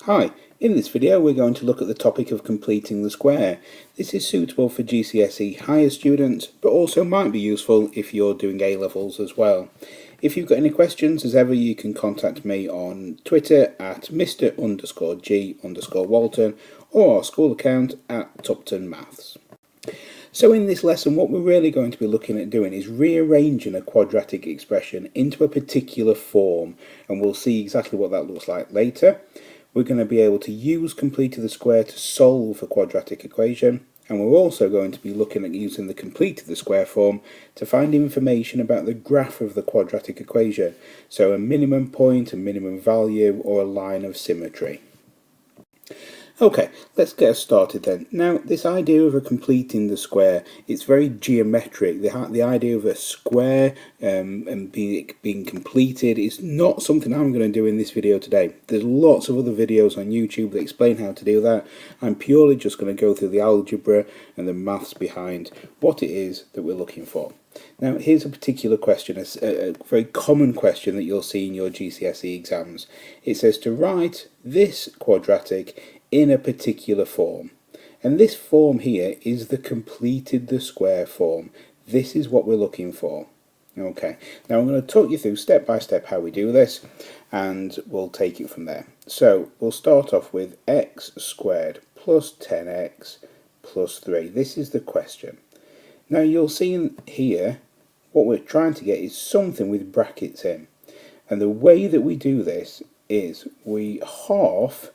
Hi, in this video we're going to look at the topic of completing the square. This is suitable for GCSE higher students, but also might be useful if you're doing A-levels as well. If you've got any questions, as ever, you can contact me on Twitter at Mr_G_Walton or our school account at Tupton Maths. So in this lesson, what we're really going to be looking at doing is rearranging a quadratic expression into a particular form, and we'll see exactly what that looks like later. We're going to be able to use complete to the square to solve a quadratic equation, and we're also going to be looking at using the complete to the square form to find information about the graph of the quadratic equation, so a minimum point, a minimum value, or a line of symmetry. Okay, let's get started then. Now, this idea of a completing the square, it's very geometric. The idea of a square and being completed is not something I'm going to do in this video today. There's lots of other videos on YouTube that explain how to do that. I'm purely just going to go through the algebra and the maths behind what it is that we're looking for. Now, here's a particular question, a very common question that you'll see in your GCSE exams. It says to write this quadratic in a particular form, and this form here is the completed the square form. This is what we're looking for. Okay, now I'm going to talk you through step by step how we do this, and we'll take it from there. So we'll start off with x squared plus 10x plus 3. This is the question. Now you'll see here what we're trying to get is something with brackets in, and the way that we do this is we half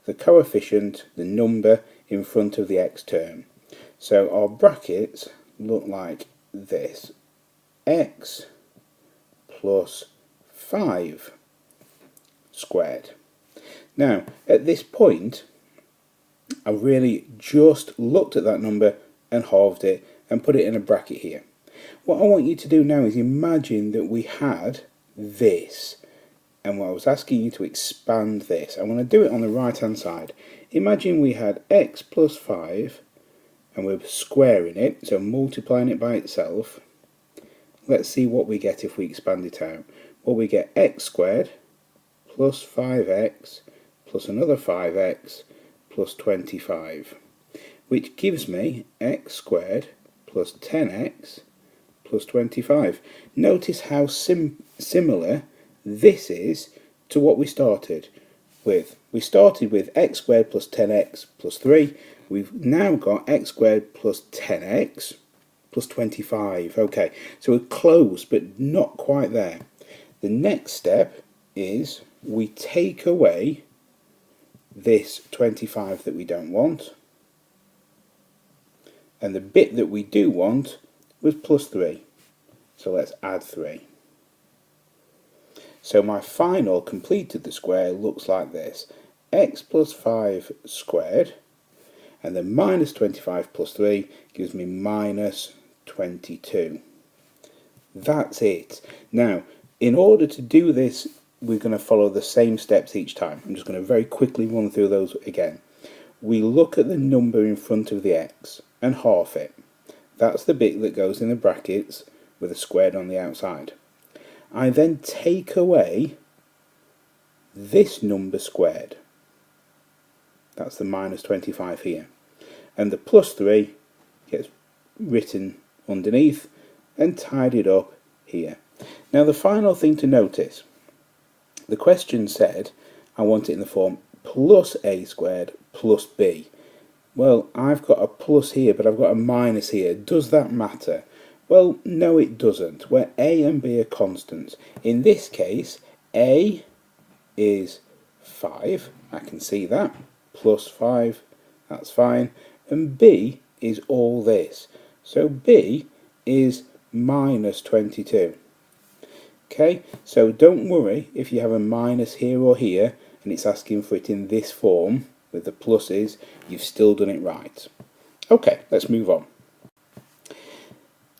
the coefficient, the number in front of the x term. So our brackets look like this: x plus 5 squared. Now at this point I really just looked at that number and halved it and put it in a bracket here. What I want you to do now is imagine that we had this, and I was asking you to expand this. I want to do it on the right hand side. Imagine we had x plus 5 and we're squaring it, so multiplying it by itself. Let's see what we get if we expand it out. Well, we get x squared plus 5x plus another 5x plus 25, which gives me x squared plus 10x plus 25. Notice how similar this is to what we started with. We started with x squared plus 10x plus 3. We've now got x squared plus 10x plus 25. Okay, so we're close but not quite there. The next step is we take away this 25 that we don't want, and the bit that we do want was plus 3. So let's add 3. So my final completed the square looks like this: x plus 5 squared, and then minus 25 plus 3 gives me minus 22. That's it. Now, in order to do this, we're going to follow the same steps each time. I'm just going to very quickly run through those again. We look at the number in front of the x and half it. That's the bit that goes in the brackets with a squared on the outside. I then take away this number squared. That's the minus 25 here. And the plus 3 gets written underneath and tidied up here. Now the final thing to notice, the question said I want it in the form plus a squared plus b. Well, I've got a plus here, but I've got a minus here. Does that matter? Well, no it doesn't, where a and b are constants. In this case, a is 5, I can see that, plus 5, that's fine, and b is all this. So b is minus 22. Okay, so don't worry if you have a minus here or here and it's asking for it in this form with the pluses, you've still done it right. Okay, let's move on.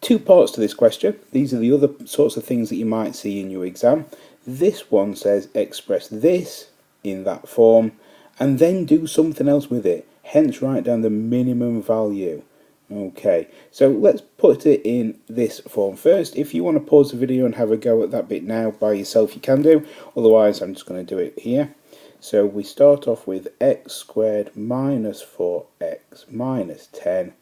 Two parts to this question. These are the other sorts of things that you might see in your exam. This one says express this in that form and then do something else with it. Hence write down the minimum value. Okay, so let's put it in this form first. If you want to pause the video and have a go at that bit now by yourself, you can do. Otherwise, I'm just going to do it here. So we start off with x squared minus 4x minus 10.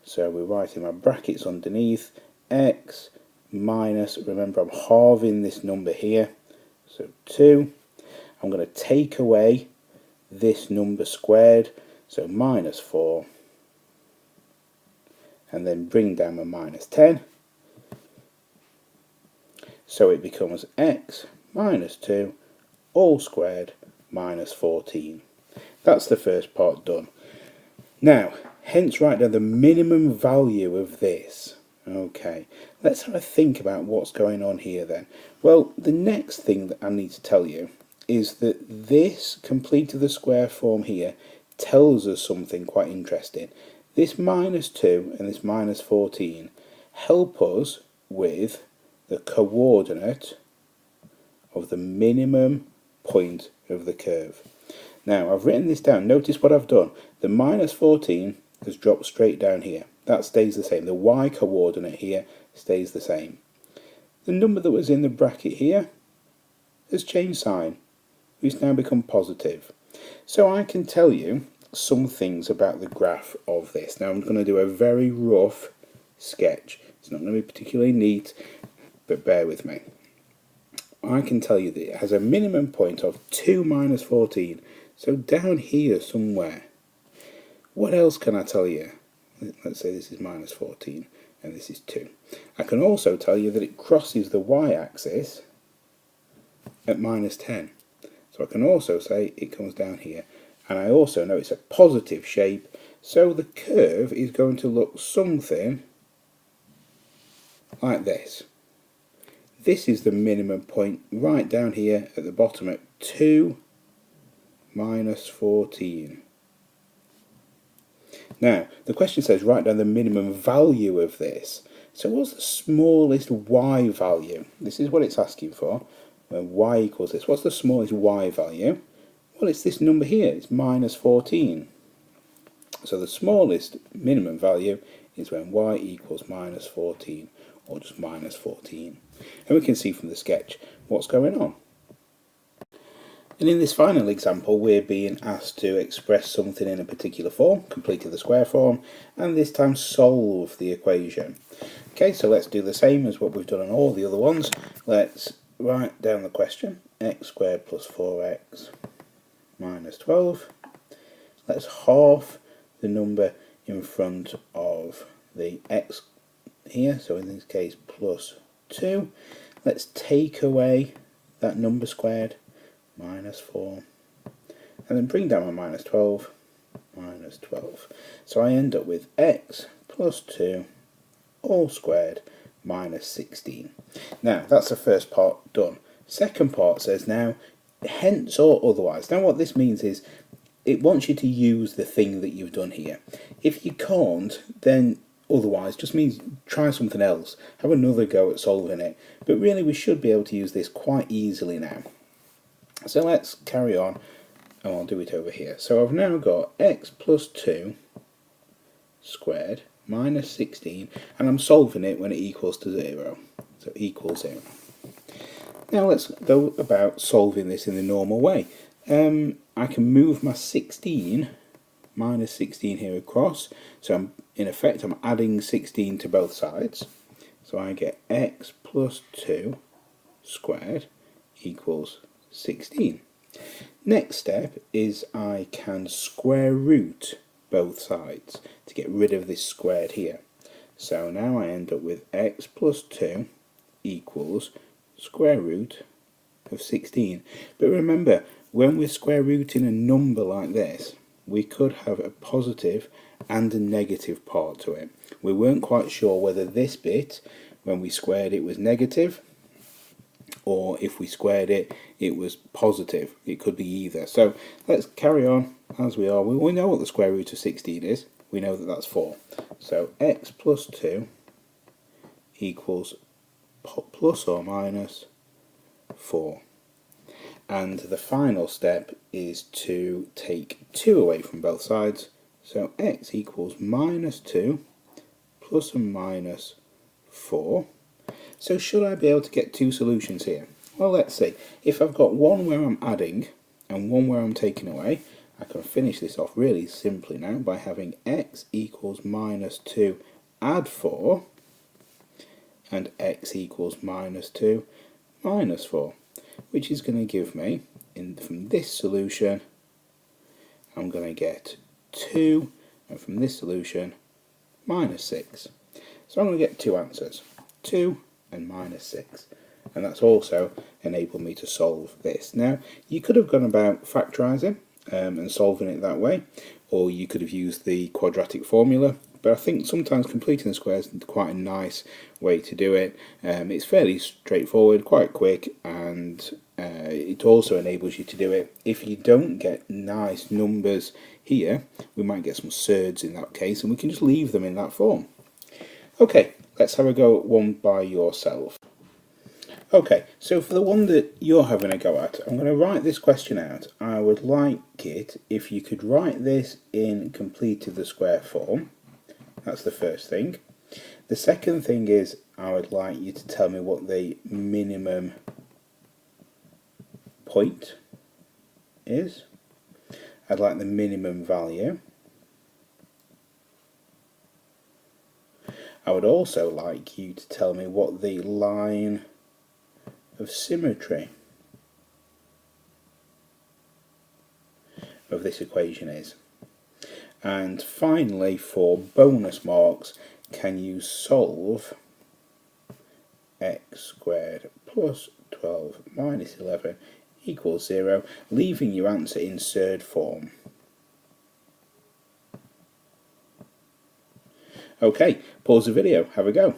So we write in my brackets underneath x minus, remember I'm halving this number here, so 2. I'm going to take away this number squared, so minus 4. And then bring down my minus 10. So it becomes x minus 2 all squared minus 14. That's the first part done. Now, hence write down the minimum value of this. Okay, let's have a think about what's going on here then. Well, the next thing that I need to tell you is that this complete to the square form here tells us something quite interesting. This minus 2 and this minus 14 help us with the coordinate of the minimum point of the curve. Now, I've written this down. Notice what I've done. The minus 14 has dropped straight down here. That stays the same. The y coordinate here stays the same. The number that was in the bracket here has changed sign. It's now become positive. So I can tell you some things about the graph of this. Now I'm going to do a very rough sketch. It's not going to be particularly neat, but bear with me. I can tell you that it has a minimum point of 2 minus 14, so down here somewhere. What else can I tell you? Let's say this is minus 14 and this is 2. I can also tell you that it crosses the y-axis at minus 10. So I can also say it comes down here. And I also know it's a positive shape, so the curve is going to look something like this. This is the minimum point right down here at the bottom at 2 minus 14. Now, the question says write down the minimum value of this. So what's the smallest y value? This is what it's asking for. When y equals this, what's the smallest y value? Well, it's this number here, it's minus 14. So the smallest minimum value is when y equals minus 14, or just minus 14. And we can see from the sketch what's going on. And in this final example, we're being asked to express something in a particular form, completed the square form, and this time solve the equation. Okay, so let's do the same as what we've done on all the other ones. Let's write down the question, x squared plus 4x minus 12. Let's half the number in front of the x here, so in this case plus 2. Let's take away that number squared, minus 4, and then bring down my minus 12, minus 12. So I end up with x plus 2 all squared minus 16. Now that's the first part done. Second part says now hence or otherwise. Now what this means is it wants you to use the thing that you've done here. If you can't, then otherwise just means try something else. Have another go at solving it. But really we should be able to use this quite easily now. So let's carry on and I'll do it over here. So I've now got x plus 2 squared minus 16, and I'm solving it when it equals to 0. So equals 0. Now let's go about solving this in the normal way. I can move my 16 minus 16 here across, so in effect I'm adding 16 to both sides, so I get x plus 2 squared equals 16. Next step is I can square root both sides to get rid of this squared here. So now I end up with x plus 2 equals square root of 16. But remember, when we're square rooting a number like this, we could have a positive and a negative part to it. We weren't quite sure whether this bit, when we squared it, was negative, or if we squared it, it was positive. It could be either. So let's carry on as we are. We know what the square root of 16 is. We know that that's 4. So x plus 2 equals plus or minus 4. And the final step is to take 2 away from both sides. So x equals minus 2 plus and minus 4. So should I be able to get two solutions here? Well, let's see. If I've got one where I'm adding and one where I'm taking away, I can finish this off really simply now by having x equals minus 2 add 4 and x equals minus 2 minus 4, which is going to give me, from this solution, I'm going to get 2, and from this solution, minus 6. So I'm going to get two answers, 2 and minus 6. And that's also enabled me to solve this. Now, you could have gone about factorising and solving it that way, or you could have used the quadratic formula, but I think sometimes completing the squares is quite a nice way to do it. It's fairly straightforward, quite quick, and it also enables you to do it. If you don't get nice numbers here, we might get some surds in that case, and we can just leave them in that form. Okay, let's have a go at one by yourself. Okay, so for the one that you're having a go at, I'm going to write this question out. I would like it if you could write this in completed the square form. That's the first thing. The second thing is I would like you to tell me what the minimum point is. I'd like the minimum value. I would also like you to tell me what the line of symmetry of this equation is. And finally, for bonus marks, can you solve x squared plus 12 minus 11 equals 0, leaving your answer in surd form. Okay, pause the video, have a go.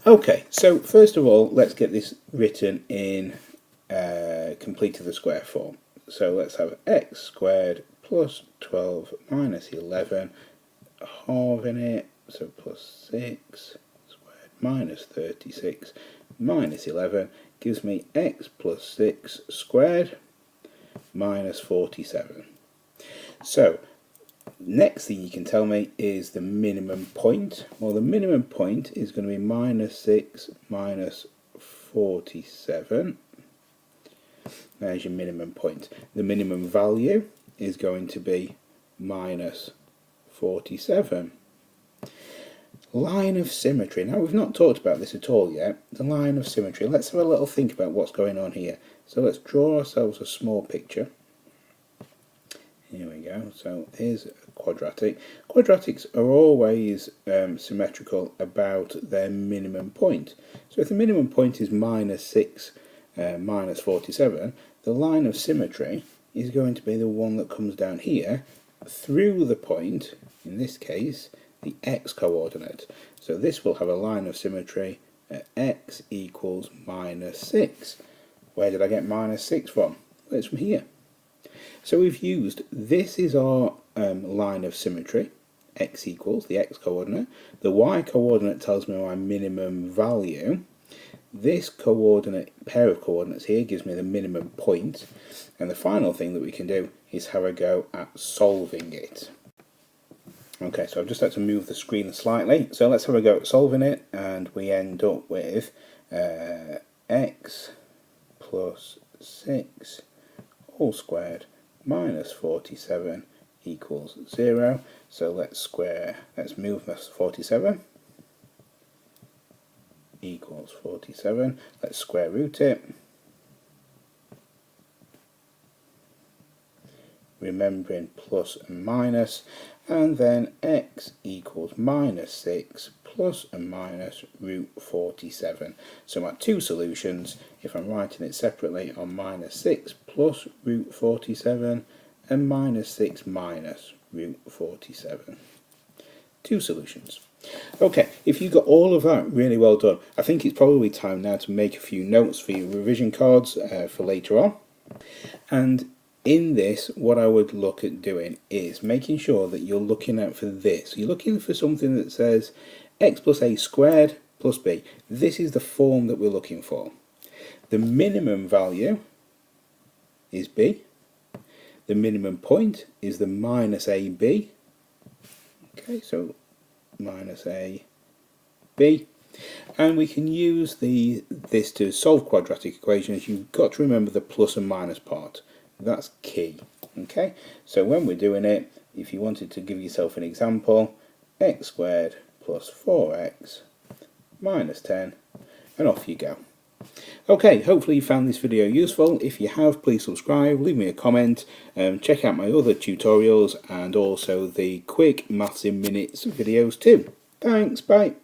Okay, so first of all, let's get this written in completed the square form. So let's have x squared plus 12 minus 11, halving it, so plus 6 squared minus 36 minus 11 gives me x plus 6 squared minus 47. So next thing you can tell me is the minimum point. Well, the minimum point is going to be minus 6 minus 47. There's your minimum point. The minimum value is going to be minus 47. Line of symmetry. Now, we've not talked about this at all yet. The line of symmetry. Let's have a little think about what's going on here. So let's draw ourselves a small picture. Here we go. So here's a quadratic. Quadratics are always symmetrical about their minimum point. So if the minimum point is minus 6 minus 47, the line of symmetry is going to be the one that comes down here through the point, in this case, the x coordinate. So this will have a line of symmetry at x equals minus 6. Where did I get minus 6 from? Well, it's from here. So we've used, this is our line of symmetry, x equals the x coordinate. The y coordinate tells me my minimum value. This coordinate, pair of coordinates here, gives me the minimum point. And the final thing that we can do is have a go at solving it. Okay, so I've just had to move the screen slightly. So let's have a go at solving it, and we end up with x plus 6 all squared minus 47 equals 0. So let's move this 47 equals 47. Let's square root it. Remembering plus and minus, and then x equals minus 6 plus and minus root 47. So my two solutions, if I'm writing it separately, are minus 6 plus root 47 and minus 6 minus root 47. Two solutions. Okay, if you got all of that, really well done. I think it's probably time now to make a few notes for your revision cards for later on. And in this, what I would look at doing is making sure that you're looking out for this. You're looking for something that says x plus a squared plus b. This is the form that we're looking for. The minimum value is b. The minimum point is the minus ab. Okay, so minus a b. And we can use this to solve quadratic equations. You've got to remember the plus and minus part. That's key. Okay, so when we're doing it, if you wanted to give yourself an example, x squared plus 4x minus 10, and off you go. Okay, hopefully you found this video useful. If you have, please subscribe, leave me a comment, check out my other tutorials and also the quick Maths in Minutes videos too. Thanks, bye.